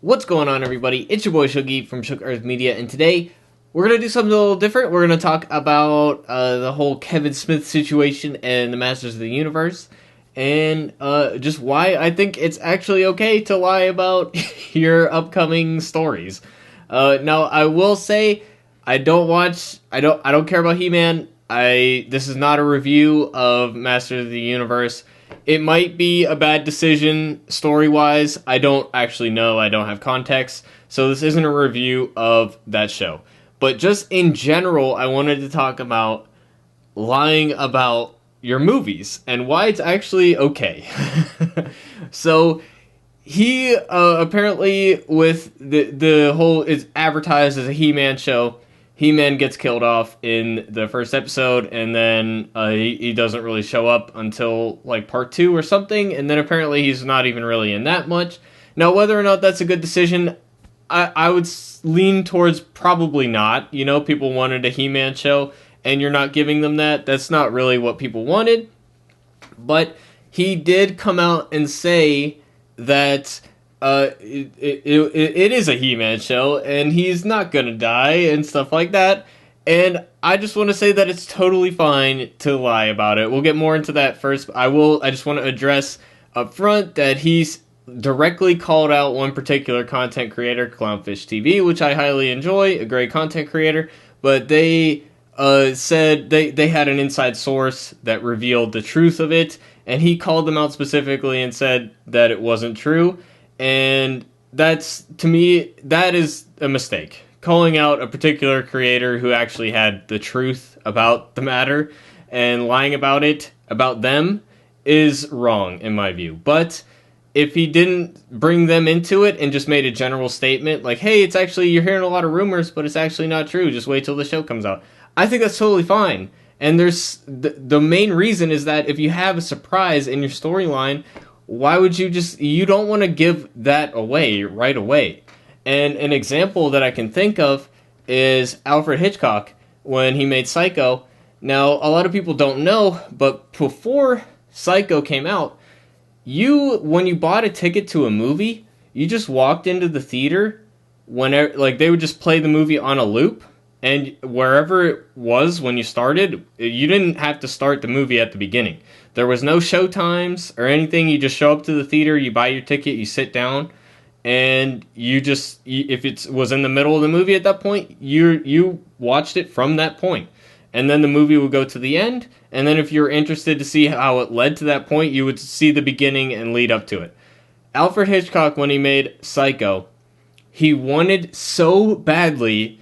What's going on, everybody? It's your boy Shuggy from Shook Earth Media, and today we're going to do something a little different. We're going to talk about the whole Kevin Smith situation and the Masters of the Universe, and just why I think it's actually okay to lie about your upcoming stories. Now, I will say I don't care about He-Man. This is not a review of Masters of the Universe. It might be a bad decision story-wise. I don't actually know. I don't have context. So this isn't a review of that show. But just in general, I wanted to talk about lying about your movies and why it's actually okay. So he apparently, with the whole, it's advertised as a He-Man show. He-Man gets killed off in the first episode, and then he doesn't really show up until like part 2 or something, and then apparently he's not even really in that much. Now, whether or not that's a good decision, I would lean towards probably not. You know, people wanted a He-Man show, and you're not giving them that. That's not really what people wanted. But he did come out and say that it is a He-Man show, and he's not gonna die, and stuff like that. And I just want to say that it's totally fine to lie about it. We'll get more into that first. I just want to address up front that he's directly called out one particular content creator, Clownfish TV, which I highly enjoy, a great content creator, but they said they had an inside source that revealed the truth of it, and he called them out specifically and said that it wasn't true. And that's, to me, that is a mistake. Calling out a particular creator who actually had the truth about the matter and lying about it, about them, is wrong, in my view. But if he didn't bring them into it and just made a general statement, like, hey, it's actually, you're hearing a lot of rumors, but it's actually not true, just wait till the show comes out, I think that's totally fine. And there's, the main reason is that if you have a surprise in your storyline, why would you don't want to give that away right away. And an example that I can think of is Alfred Hitchcock when he made Psycho. Now, a lot of people don't know, but before Psycho came out, when you bought a ticket to a movie, you just walked into the theater whenever, like, they would just play the movie on a loop, and wherever it was when you started, you didn't have to start the movie at the beginning. There was no show times or anything. You just show up to the theater, you buy your ticket, you sit down, and if it was in the middle of the movie at that point, you watched it from that point. And then the movie would go to the end, and then if you're interested to see how it led to that point, you would see the beginning and lead up to it. Alfred Hitchcock, when he made Psycho, he wanted so badly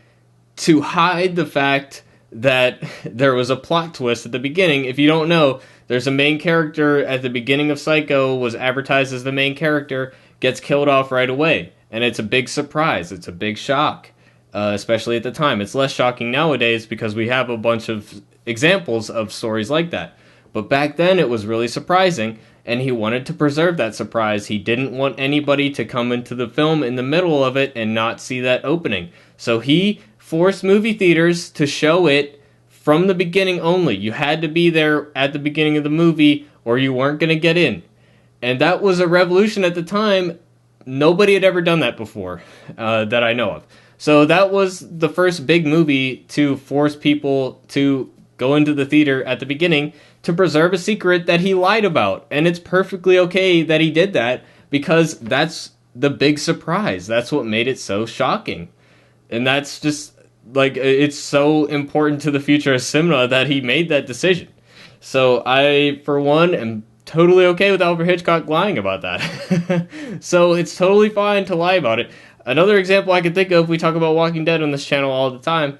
to hide the fact that there was a plot twist at the beginning. If you don't know, there's a main character at the beginning of Psycho, was advertised as the main character, gets killed off right away. And it's a big surprise. It's a big shock, especially at the time. It's less shocking nowadays because we have a bunch of examples of stories like that. But back then it was really surprising, and he wanted to preserve that surprise. He didn't want anybody to come into the film in the middle of it and not see that opening. So he forced movie theaters to show it from the beginning only. You had to be there at the beginning of the movie or you weren't going to get in. And that was a revolution at the time. Nobody had ever done that before that I know of. So that was the first big movie to force people to go into the theater at the beginning to preserve a secret that he lied about. And it's perfectly okay that he did that because that's the big surprise. That's what made it so shocking. And that's just, like, it's so important to the future of cinema that he made that decision. So I, for one, am totally okay with Alfred Hitchcock lying about that. So it's totally fine to lie about it. Another example I can think of, we talk about Walking Dead on this channel all the time.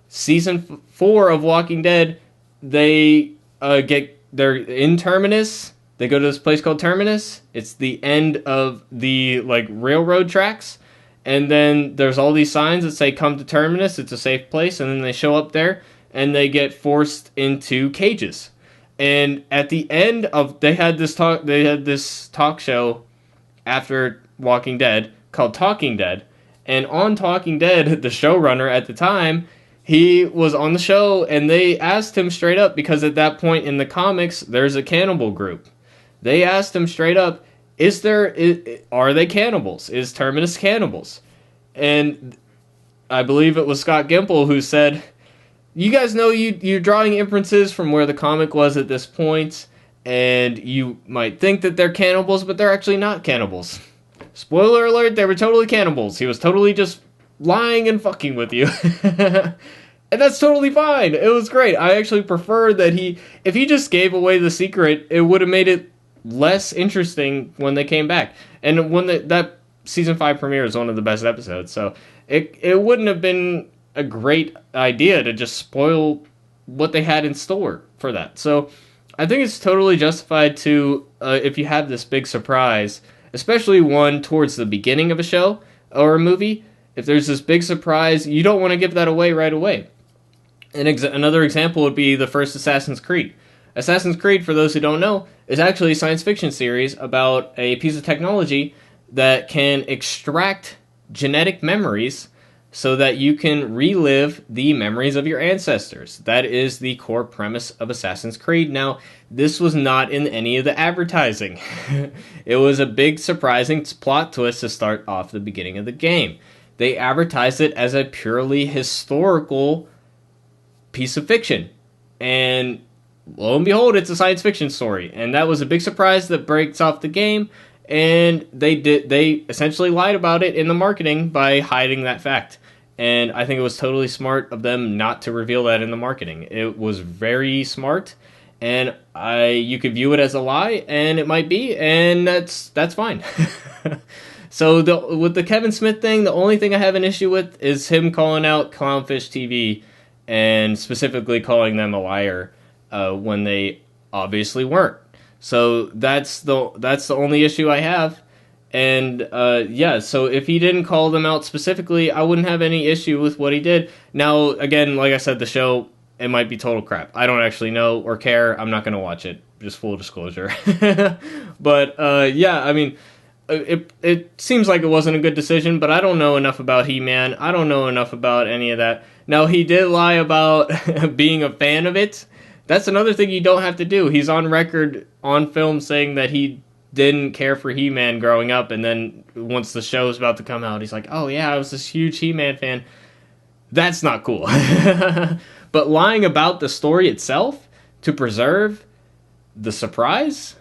Season 4 of Walking Dead, they're in Terminus. They go to this place called Terminus. It's the end of the, like, railroad tracks. And then there's all these signs that say, come to Terminus, it's a safe place. And then they show up there, and they get forced into cages. And at the end of, they had this talk show after Walking Dead called Talking Dead. And on Talking Dead, the showrunner at the time, he was on the show, and they asked him straight up, because at that point in the comics, there's a cannibal group. They asked him straight up, are they cannibals? Is Terminus cannibals? And I believe it was Scott Gimple who said, you guys know you're drawing inferences from where the comic was at this point, and you might think that they're cannibals, but they're actually not cannibals. Spoiler alert, they were totally cannibals. He was totally just lying and fucking with you. And that's totally fine. It was great. I actually prefer that if he just gave away the secret, it would have made it less interesting when they came back. And when that season 5 premiere is one of the best episodes, so it wouldn't have been a great idea to just spoil what they had in store for that. So I think it's totally justified to, if you have this big surprise, especially one towards the beginning of a show or a movie, if there's this big surprise, you don't want to give that away right away. Another example would be the first Assassin's Creed. Assassin's Creed, for those who don't know, is actually a science fiction series about a piece of technology that can extract genetic memories so that you can relive the memories of your ancestors. That is the core premise of Assassin's Creed. Now, this was not in any of the advertising. It was a big surprising plot twist to start off the beginning of the game. They advertised it as a purely historical piece of fiction. And lo and behold, it's a science fiction story. And that was a big surprise that breaks off the game. And they essentially lied about it in the marketing by hiding that fact. And I think it was totally smart of them not to reveal that in the marketing. It was very smart, and you could view it as a lie, and it might be, and that's fine. So with the Kevin Smith thing, the only thing I have an issue with is him calling out Clownfish TV and specifically calling them a liar when they obviously weren't. So that's the only issue I have. And so if he didn't call them out specifically, I wouldn't have any issue with what he did. Now, again, like I said, the show, it might be total crap. I don't actually know or care. I'm not going to watch it. Just full disclosure. But I mean, it seems like it wasn't a good decision, but I don't know enough about He-Man. I don't know enough about any of that. Now, he did lie about being a fan of it. That's another thing you don't have to do. He's on record on film saying that he didn't care for He-Man growing up, and then once the show's about to come out, he's like, oh yeah, I was this huge He-Man fan. That's not cool. But lying about the story itself to preserve the surprise,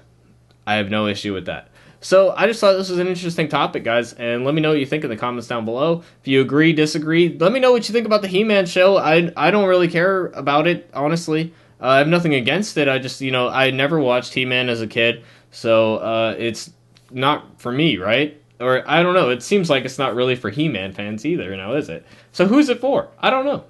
I have no issue with that. So I just thought this was an interesting topic, guys, and let me know what you think in the comments down below. If you agree, disagree, let me know what you think about the He-Man show. I don't really care about it, honestly. I have nothing against it. I just, I never watched He-Man as a kid, so it's not for me, right? Or I don't know. It seems like it's not really for He-Man fans either, now is it? So who's it for? I don't know.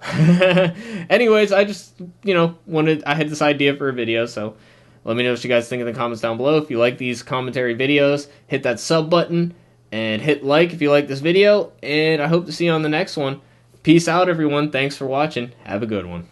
Anyways, I just, I had this idea for a video, so let me know what you guys think in the comments down below. If you like these commentary videos, hit that sub button and hit like if you like this video, and I hope to see you on the next one. Peace out, everyone. Thanks for watching. Have a good one.